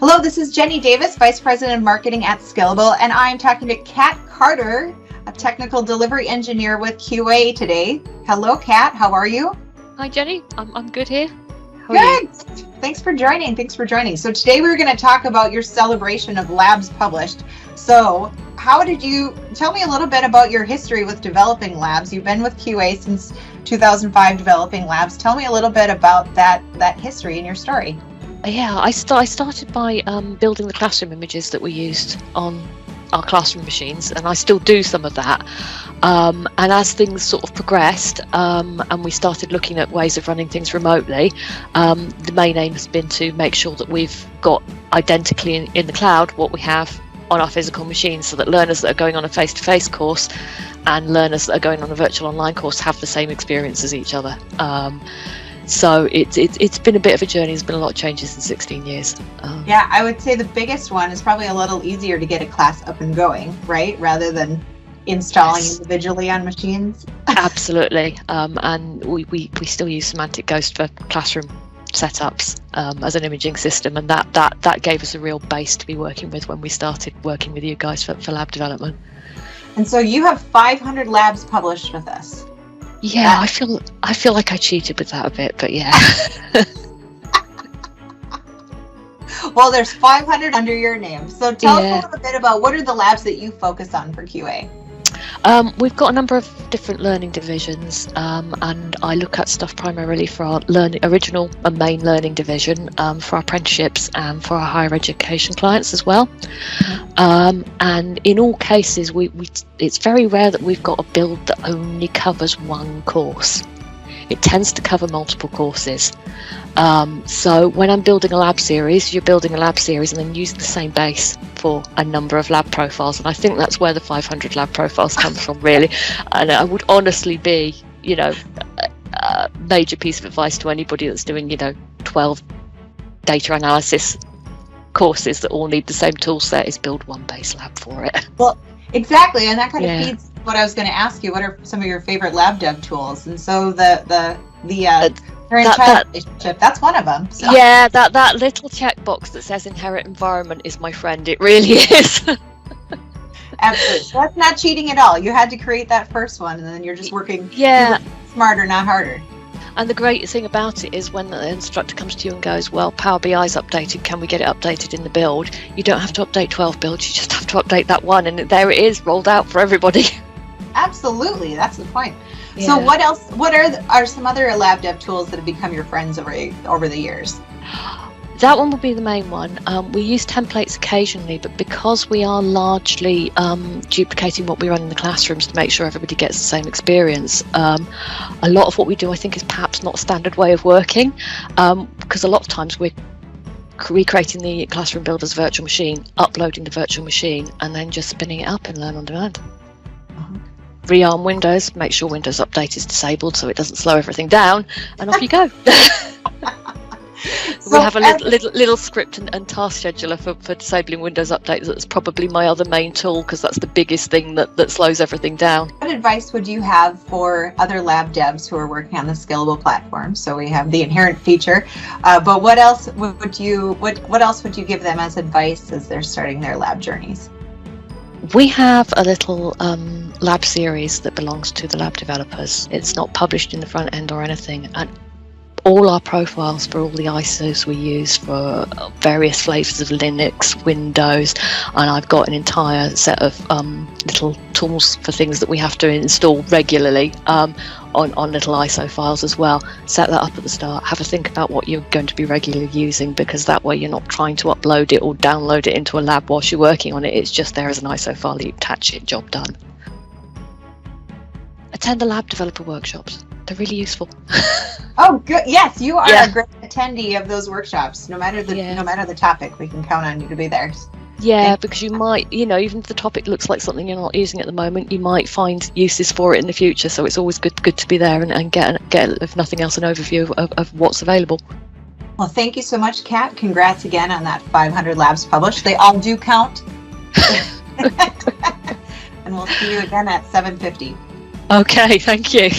Hello, this is Jenny Davis, Vice President of Marketing at Skillable, and I'm talking to Kat Carter, a Technical Delivery Engineer with QA today. Hello, Kat. How are you? Hi, Jenny. I'm good here. How are you? Thanks for joining. So today we're going to talk about your celebration of labs published. So how did you, tell me a little bit about your history with developing labs. You've been with QA since 2005 developing labs. Tell me a little bit about that history and your story. Yeah, I started by building the classroom images that we used on our classroom machines, and I still do some of that. And as things sort of progressed, and we started looking at ways of running things remotely, the main aim has been to make sure that we've got identically in the cloud what we have on our physical machines, so that learners that are going on a face-to-face course and learners that are going on a virtual online course have the same experience as each other. So it's been a bit of a journey. There's been a lot of changes in 16 years. Yeah, I would say the biggest one is probably a little easier to get a class up and going, right? Rather than installing individually on machines. Absolutely. And we still use Semantic Ghost for classroom setups as an imaging system, and that gave us a real base to be working with when we started working with you guys for lab development. And so you have 500 labs published with us. Yeah, I feel like I cheated with that a bit, but yeah. Well, there's 500 under your name. So tell us a little bit about what are the labs that you focus on for QA? We've got a number of different learning divisions, and I look at stuff primarily for our original and main learning division, for our apprenticeships and for our higher education clients as well. And in all cases, it's very rare that we've got a build that only covers one course. It tends to cover multiple courses. So when I'm building a lab series, you're building a lab series and then using the same base for a number of lab profiles. And I think that's where the 500 lab profiles come from, really. And I would honestly be, a major piece of advice to anybody that's doing, 12 data analysis courses that all need the same tool set is build one base lab for it. Well, exactly. And that kind of feeds what I was going to ask you. What are some of your favorite lab dev tools? And so the parent-child relationship, that's one of them. So. Yeah, that little checkbox that says inherit environment is my friend. It really is. Absolutely. So that's not cheating at all. You had to create that first one, and then you're just working smarter, not harder. And the great thing about it is when the instructor comes to you and goes, well, Power BI is updated, can we get it updated in the build? You don't have to update 12 builds, you just have to update that one, and there it is, rolled out for everybody. Absolutely, that's the point. Yeah. So what else? What are some other lab dev tools that have become your friends over the years? That one would be the main one. We use templates occasionally, but because we are largely duplicating what we run in the classrooms to make sure everybody gets the same experience, a lot of what we do, I think, is perhaps not a standard way of working, because a lot of times we're recreating the classroom build as a virtual machine, uploading the virtual machine, and then just spinning it up in Learn on Demand. Rearm Windows, make sure Windows Update is disabled so it doesn't slow everything down, and off you go. We have a little script and task scheduler for disabling Windows Update. That's probably my other main tool, because that's the biggest thing that slows everything down. What advice would you have for other lab devs who are working on the Skillable platform? So we have the inherent feature, but what else would you give them as advice as they're starting their lab journeys? We have a little lab series that belongs to the lab developers. It's not published in the front end or anything, and all our profiles for all the ISOs we use for various flavors of Linux, Windows, and I've got an entire set of little tools for things that we have to install regularly on little ISO files as well. Set that up at the start, have a think about what you're going to be regularly using, because that way you're not trying to upload it or download it into a lab whilst you're working on it. It's just there as an ISO file, you attach it, job done. Attend the lab developer workshops. They're really useful. Oh, good. Yes, you are a great attendee of those workshops. No matter the topic, we can count on you to be there. Yeah, because you might, even if the topic looks like something you're not using at the moment, you might find uses for it in the future. So it's always good to be there and get, if nothing else, an overview of what's available. Well, thank you so much, Kat. Congrats again on that 500 labs published. They all do count. And we'll see you again at 7:50. Okay, thank you.